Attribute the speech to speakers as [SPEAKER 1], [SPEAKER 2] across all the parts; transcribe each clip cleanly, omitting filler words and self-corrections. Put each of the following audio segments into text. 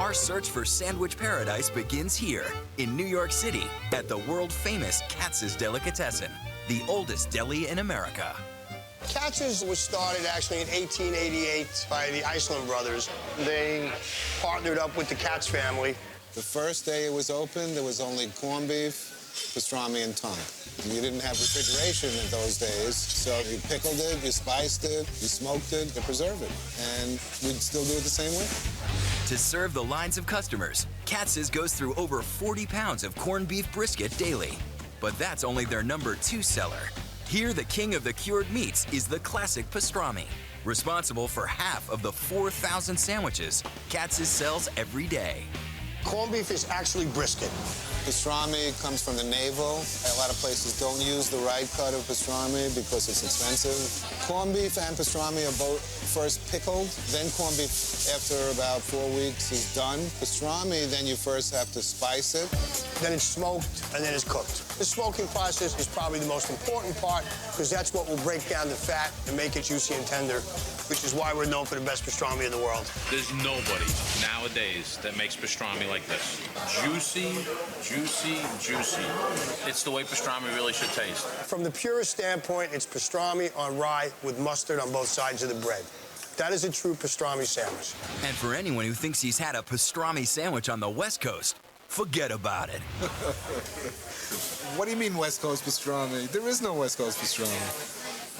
[SPEAKER 1] Our search for sandwich paradise begins here in New York City at the world-famous Katz's Delicatessen, the oldest deli in America.
[SPEAKER 2] Katz's was started actually in 1888 by the Iceland brothers. They partnered up with the Katz family.
[SPEAKER 3] The first day it was open, there was only corned beef, pastrami, and tongue. You didn't have refrigeration in those days, so you pickled it, you spiced it, you smoked it, you preserved it. And we'd still do it the same way.
[SPEAKER 1] To serve the lines of customers, Katz's goes through over 40 pounds of corned beef brisket daily. But that's only their #2 seller. Here, the king of the cured meats is the classic pastrami, responsible for half of the 4,000 sandwiches Katz's sells every day.
[SPEAKER 2] Corned beef is actually brisket.
[SPEAKER 3] Pastrami comes from the navel. A lot of places don't use the right cut of pastrami because it's expensive. Corned beef and pastrami are both first pickled, then corned beef after about 4 weeks is done. Pastrami, then you first have to spice it.
[SPEAKER 2] Then it's smoked, and then it's cooked. The smoking process is probably the most important part because that's what will break down the fat and make it juicy and tender, which is why we're known for the best pastrami in the world.
[SPEAKER 4] There's nobody nowadays that makes pastrami like this. Juicy, juicy, juicy. It's the way pastrami really should taste.
[SPEAKER 2] From the purest standpoint, it's pastrami on rye with mustard on both sides of the bread. That is a true pastrami sandwich.
[SPEAKER 1] And for anyone who thinks he's had a pastrami sandwich on the West Coast, forget about it.
[SPEAKER 3] What do you mean West Coast pastrami? There is no West Coast pastrami.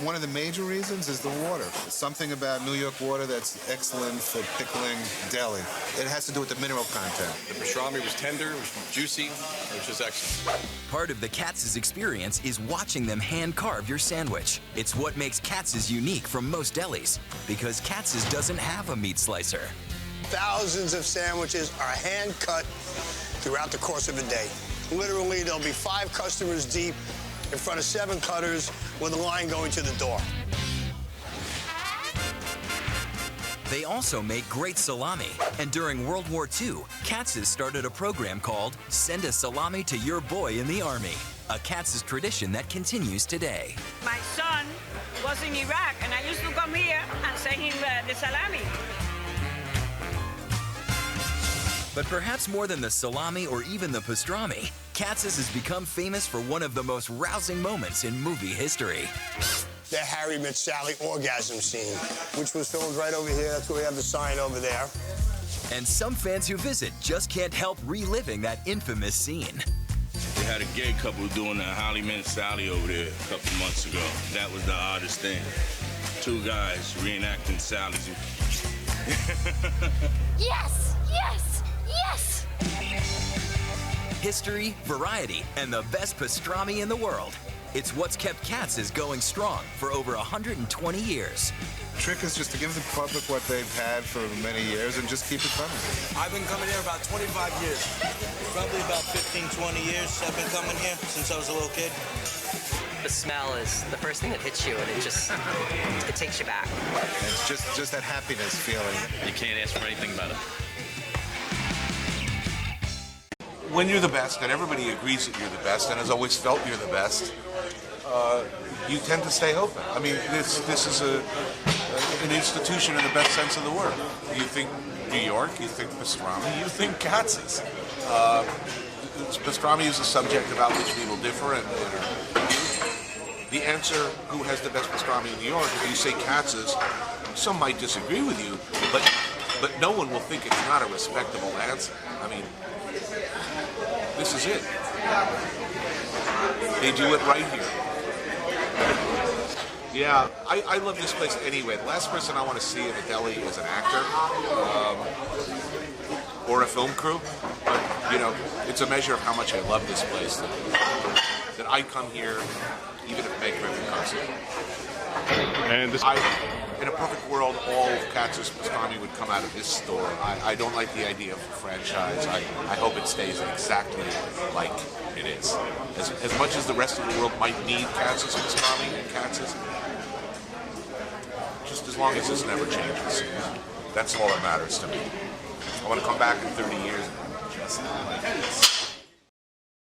[SPEAKER 3] One of the major reasons is the water. Something about New York water that's excellent for pickling deli. It has to do with the mineral content.
[SPEAKER 5] The pastrami was tender, it was juicy, it was just excellent.
[SPEAKER 1] Part of the Katz's experience is watching them hand carve your sandwich. It's what makes Katz's unique from most delis, because Katz's doesn't have a meat slicer.
[SPEAKER 2] Thousands of sandwiches are hand cut throughout the course of a day. Literally, there'll be 5 customers deep in front of 7 cutters with a line going to the door.
[SPEAKER 1] They also make great salami, and during World War II, Katz's started a program called Send a Salami to Your Boy in the Army, a Katz's tradition that continues today.
[SPEAKER 6] My son was in Iraq, and I used to come here and send him the salami.
[SPEAKER 1] But perhaps more than the salami or even the pastrami, Katz's has become famous for one of the most rousing moments in movie history.
[SPEAKER 2] The Harry Met Sally orgasm scene, which was filmed right over here. That's where we have the sign over there.
[SPEAKER 1] And some fans who visit just can't help reliving that infamous scene.
[SPEAKER 7] They had a gay couple doing a Harry Met Sally over there a couple months ago. That was the oddest thing. 2 guys reenacting Sally's.
[SPEAKER 8] Yes! Yes! Yes!
[SPEAKER 1] History, variety, and the best pastrami in the world. It's what's kept Katz's going strong for over 120 years.
[SPEAKER 3] The trick is just to give the public what they've had for many years and just keep it coming.
[SPEAKER 9] I've been coming here about 25 years. Probably about 15, 20 years I've been coming here since I was a little kid.
[SPEAKER 10] The smell is the first thing that hits you, and it takes you back.
[SPEAKER 3] And it's just that happiness feeling.
[SPEAKER 4] You can't ask for anything better.
[SPEAKER 11] When you're the best, and everybody agrees that you're the best, and has always felt you're the best, you tend to stay open. I mean, this is an institution in the best sense of the word. You think New York, you think pastrami, you think Katz's. Pastrami is a subject about which people differ, and the answer, who has the best pastrami in New York, if you say Katz's, some might disagree with you, but no one will think it's not a respectable answer. I mean, this is it. They do it right here. Yeah, I love this place anyway. The last person I want to see in a deli is an actor or a film crew. But, you know, it's a measure of how much I love this place that I come here even if Meg Griffin comes here. And in a perfect world, all of Katz's pastrami would come out of this store. I don't like the idea of a franchise. I hope it stays exactly like it is. As much as the rest of the world might need Katz's pastrami and Katz's, just as long as this never changes. That's all that matters to me. I want to come back in 30 years and just like this.